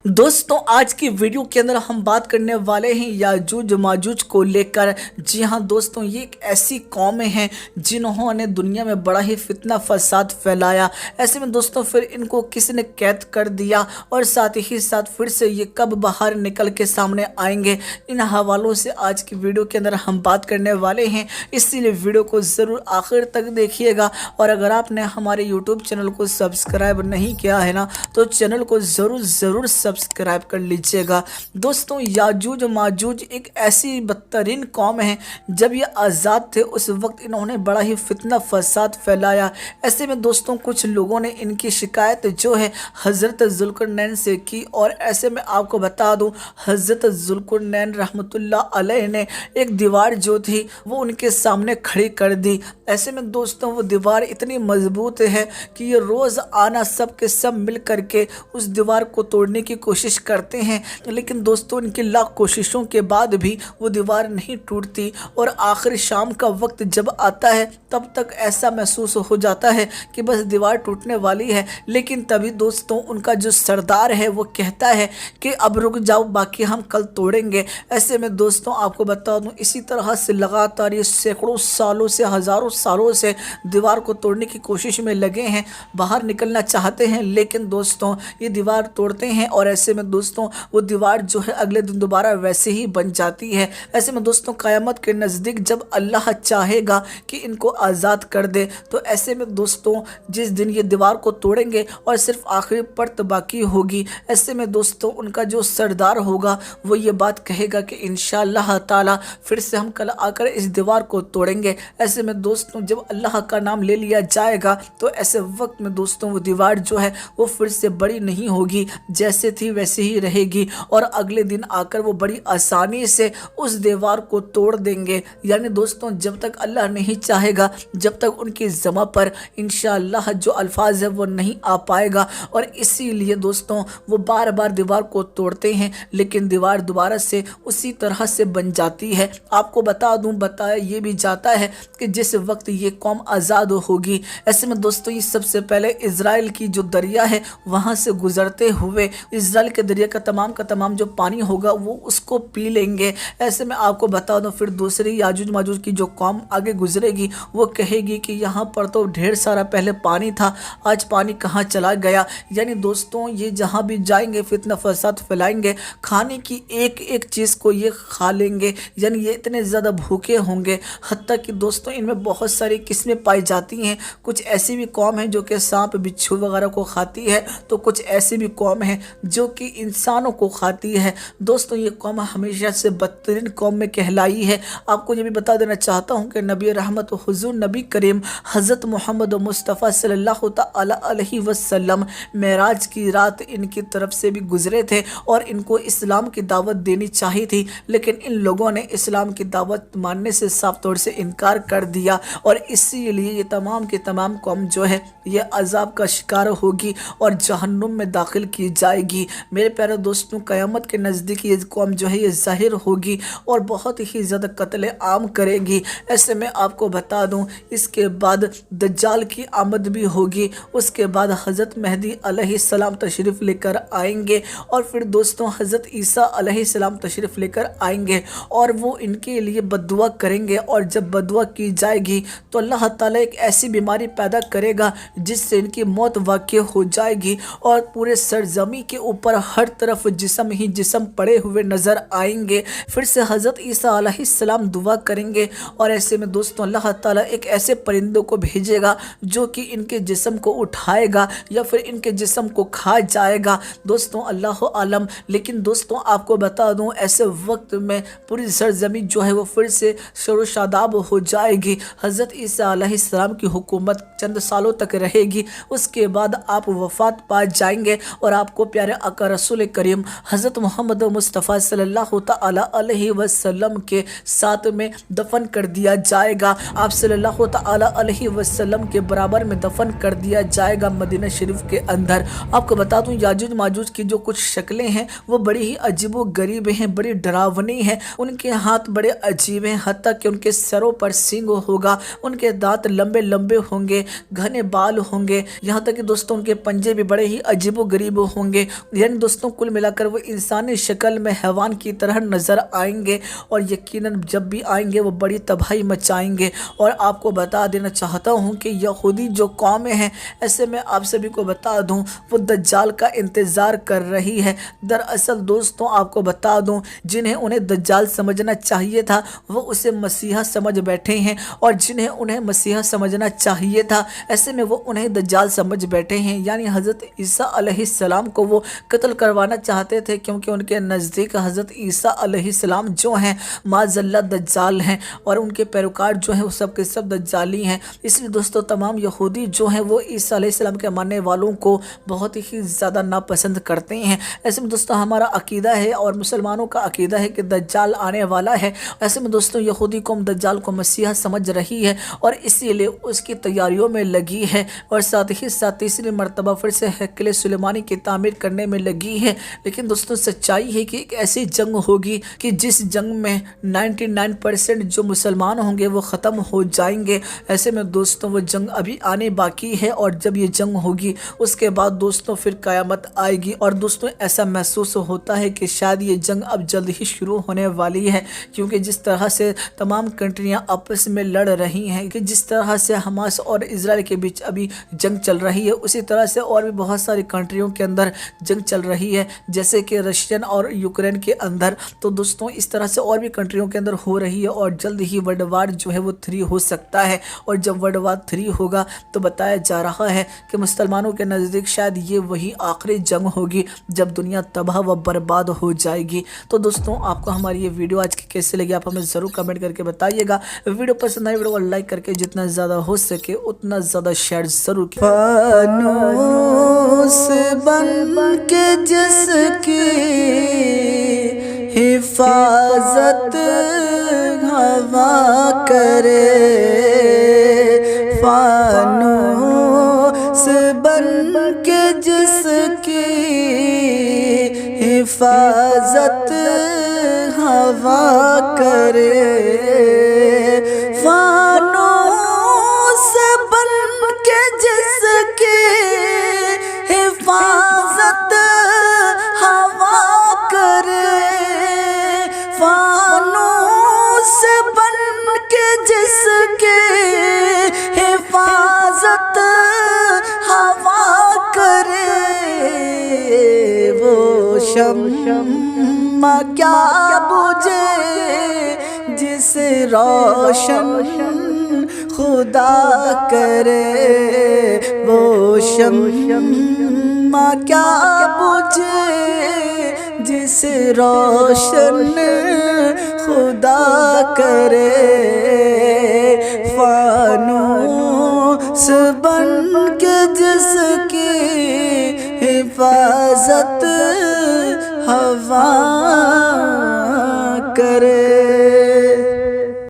दोस्तों आज की वीडियो के अंदर हम बात करने वाले हैं याजूज माजूज को लेकर। जी हाँ दोस्तों, ये एक ऐसी कौमें हैं जिन्होंने दुनिया में बड़ा ही फितना फसाद फैलाया। ऐसे में दोस्तों फिर इनको किसी ने कैद कर दिया और साथ ही साथ फिर से ये कब बाहर निकल के सामने आएंगे, इन हवालों से आज की वीडियो के अंदर हम बात करने वाले हैं। इसीलिए वीडियो को ज़रूर आखिर तक देखिएगा। और अगर आपने हमारे यूट्यूब चैनल को सब्सक्राइब नहीं किया है ना, तो चैनल को ज़रूर सब्सक्राइब कर लीजिएगा। दोस्तों याजूज माजूज एक ऐसी बदतरीन कौम है, जब ये आज़ाद थे उस वक्त इन्होंने बड़ा ही फितना फसाद फैलाया। ऐसे में दोस्तों कुछ लोगों ने इनकी शिकायत जो है हज़रत ज़ुल्करनैन से की, और ऐसे में आपको बता दूं हज़रत ज़ुल्करनैन रहमतुल्लाह अलैह ने एक दीवार जो थी वो उनके सामने खड़ी कर दी। ऐसे में दोस्तों वो दीवार इतनी मजबूत है कि ये रोज़ आना सब के सब मिल करके उस दीवार को तोड़ने की कोशिश करते हैं, लेकिन दोस्तों इनकी लाख कोशिशों के बाद भी वो दीवार नहीं टूटती। और आखिर शाम का वक्त जब आता है तब तक ऐसा महसूस हो जाता है कि बस दीवार टूटने वाली है, लेकिन तभी दोस्तों उनका जो सरदार है वो कहता है कि अब रुक जाओ, बाकी हम कल तोड़ेंगे। ऐसे में दोस्तों आपको बता दूं इसी तरह से लगातार ये सैकड़ों सालों से हज़ारों सालों से दीवार को तोड़ने की कोशिश में लगे हैं, बाहर निकलना चाहते हैं, लेकिन दोस्तों ये दीवार तोड़ते हैं और ऐसे में दोस्तों वो दीवार जो है अगले दिन दोबारा वैसे ही बन जाती है। ऐसे में दोस्तों क़यामत के नज़दीक जब अल्लाह चाहेगा कि इनको आज़ाद कर दे, तो ऐसे में दोस्तों जिस दिन ये दीवार को तोड़ेंगे और सिर्फ आखिरी परत बाकी होगी, ऐसे में दोस्तों उनका जो सरदार होगा वो ये बात कहेगा कि इंशाअल्लाह ताला फिर से हम कल आकर इस दीवार को तोड़ेंगे। ऐसे में दोस्तों जब अल्लाह का नाम ले लिया जाएगा तो ऐसे वक्त में दोस्तों वो दीवार जो है वो फिर से बड़ी नहीं होगी, जैसे थी वैसे ही रहेगी, और अगले दिन आकर वो बड़ी आसानी से उस दीवार को तोड़ देंगे। यानी दोस्तों जब तक अल्लाह नहीं चाहेगा, जब तक उनकी ज़मा पर इंशाअल्लाह जो अल्फाज है वो नहीं आ पाएगा, और इसीलिए दोस्तों वो बार बार दीवार को तोड़ते हैं, लेकिन दीवार दोबारा से उसी तरह से बन जाती है। आपको बता दूं, बताया ये भी जाता है कि जिस वक्त ये कौम आज़ाद होगी, ऐसे में दोस्तों ये सबसे पहले इज़राइल की जो दरिया है वहाँ से गुजरते हुए इज़राइल के दरिया का तमाम जो पानी होगा वो उसको पी लेंगे। ऐसे में आपको बता दूं फिर दूसरी याजूज माजूज की जो कौम आगे गुजरेगी वो कहेगी कि यहाँ पर तो ढेर सारा पहले पानी था, आज पानी कहाँ चला गया। यानी दोस्तों ये जहाँ भी जाएंगे फितना फसाद फैलाएंगे, खाने की एक एक चीज़ को ये खा लेंगे। यानी ये इतने ज़्यादा भूखे होंगे, हत्ता कि दोस्तों इनमें बहुत सारी किस्में पाई जाती हैं। कुछ ऐसी भी कौम है जो कि सांप बिच्छू वगैरह को खाती है, तो कुछ ऐसी भी कौम है जो कि इंसानों को खाती है। दोस्तों ये कौम हमेशा से बदतरीन कौम में कहलाई है। आपको ये भी बता देना चाहता हूँ कि नबी रहमत हुज़ूर नबी करीम हज़रत मोहम्मद मुस्तफ़ा सल्लल्लाहु तआला अलैहि वसल्लम मेराज की रात इनकी तरफ से भी गुजरे थे और इनको इस्लाम की दावत देनी चाहिए थी, लेकिन इन लोगों ने इस्लाम की दावत मानने से साफ तौर से इनकार कर दिया, और इसीलिए ये तमाम की तमाम कौम जो है ये अज़ाब का शिकार होगी और जहन्नुम में दाखिल की जाएगी। मेरे प्यारे दोस्तों क़यामत के नज़दीक ये कौम जो है ये ज़ाहिर होगी और बहुत ही ज़्यादा कत्ल आम करेगी। ऐसे में आपको बता दूं इसके बाद दज्जाल की आमद भी होगी, उसके बाद हज़रत मेहदी अलैहिस्सलाम तशरीफ़ लेकर आएंगे, और फिर दोस्तों हज़रत ईसा अलैहिस्सलाम तशरीफ़ लेकर आएंगे और वो इनके लिए बद्दुआ करेंगे। और जब बद्दुआ की जाएगी तो अल्लाह ताला एक ऐसी बीमारी पैदा करेगा जिससे इनकी मौत वाक़ई हो जाएगी, और पूरे सरजमी के ऊपर हर तरफ जिस्म ही जिस्म पड़े हुए नज़र आएंगे। फिर से हज़रत ईसा अलैहिस्सलाम दुआ करेंगे, और ऐसे में दोस्तों अल्लाह ताला एक ऐसे परिंदों को भेजेगा जो कि इनके जिस्म को उठाएगा या फिर इनके जिस्म को खा जाएगा। दोस्तों अल्लाह आलम। लेकिन दोस्तों आपको बता दूं ऐसे वक्त में पूरी सरजमी जो है वो फिर से शोर शादाब हो जाएगी। हज़रत ईसा अलैहिस्सलाम की हुकूमत चंद सालों तक रहेगी, उसके बाद आप वफ़ात पा जाएंगे और आपको प्यारे आका रसूल करीम हज़रत मोहम्मद मुस्तफ़ा सल्लल्लाहु तआला अलैहि वसल्लम के साथ में दफन कर दिया जाएगा। आप सल्लल्लाहु तआला अलैहि वसल्लम के बराबर में दफन कर दिया जाएगा मदीना शरीफ के अंदर। आपको बता दूं याजूज माजूज की जो कुछ शक्लें हैं वो बड़ी ही अजीबो गरीब हैं, बड़ी डरावनी हैं। उनके हाथ बड़े अजीब हैं, हत्ता कि उनके सरों पर सींग होगा, उनके दांत लंबे लंबे होंगे, घने बाल होंगे, यहाँ तक कि दोस्तों उनके पंजे भी बड़े ही अजीबो गरीब होंगे। यानी दोस्तों कुल मिलाकर वो इंसानी शक्ल में हैवान की तरह नज़र आएंगे और यकीनन जब भी आएंगे वो बड़ी तबाही मचाएंगे। और आपको बता देना चाहता हूँ कि यहूदी जो कौमें हैं, ऐसे में आप सभी को बता दूँ वो दज्जाल का इंतज़ार कर रही है। दरअसल दोस्तों आपको बता दूँ, जिन्हें उन्हें दज्जाल समझना चाहिए था वो उसे मसीहा समझ बैठे हैं, और जिन्हें उन्हें मसीहा समझना चाहिए था ऐसे में वो उन्हें दज्जाल समझ बैठे हैं। यानी हज़रत ईसा अलैहिस्सलाम को वो कत्ल करवाना चाहते थे, क्योंकि उनके नज़दीक हज़रत ईसा अलैहिस्सलाम जो हैं माज़ल्ला दज्जाल हैं, और उनके पैरोकार जो हैं वो सब के सब दज्जाली हैं। इसलिए दोस्तों तमाम यहूदी जो हैं वो ईसा अलैहिस्सलाम के मानने वालों को बहुत ही ज़्यादा नापसंद करते हैं। ऐसे में दोस्तों हमारा अकीदा है और मुसलमानों का अकीदा है कि दज्जाल आने वाला है। ऐसे में दोस्तों यहूदी कौम दज्जाल को मसीहा समझ रही है और इसीलिए उसकी तैयारियों में लगी है, और साथ ही साथ तीसरी मरतबा फिर से हैकल सुलेमानी की तामीर करने में लगी है। लेकिन दोस्तों सच्चाई है कि एक ऐसी जंग होगी कि जिस जंग में 99% जो मुसलमान होंगे वो ख़त्म हो जाएंगे। ऐसे में दोस्तों वो जंग अभी आने बाकी है, और जब ये जंग होगी उसके बाद दोस्तों फिर क़यामत आएगी। और दोस्तों ऐसा महसूस होता है कि शायद ये जंग अब जल्द ही शुरू होने वाली है, क्योंकि जिस तरह से तमाम कंट्रियां आपस में लड़ रही हैं, कि जिस तरह से हमास और इजराइल के बीच अभी जंग चल रही है, उसी तरह से और भी बहुत सारी कंट्रियों के अंदर जंग चल रही है, जैसे कि रशियन और यूक्रेन के अंदर। तो दोस्तों इस तरह से और भी कंट्रियों के अंदर हो रही है, और जल्द ही वर्ल्ड वार जो है वो 3 हो सकता है। और जब वर्ल्ड वार 3 होगा तो बताया जा रहा है कि मुसलमानों के नज़दीक शायद ये वही आखिरी जंग होगी जब दुनिया तबाह व बर्बाद हो जाएगी। तो दोस्तों आपको हमारी ये वीडियो आज की कैसे लगी आप हमें ज़रूर कमेंट करके बताइएगा। वीडियो पसंद आए वीडियो को लाइक करके जितना ज़्यादा हो सके उतना ज़्यादा शेयर ज़रूर कीजिए। फानूस बन के जिसकी हिफाजत हवा करे, फानूस बन के जिसकी हिफाजत हवा करे, फानूस बन के जिसकी हिफाजत हवा करे, फानूस बन के जिसकी हिफाजत हवा करे, वो शम्मा क्या बुझे जिसे रोशन खुदा करे, वो शम्मा क्या बुझे जिसे रोशन खुदा करे, फानूस बन के जिसकी हिफाजत हवा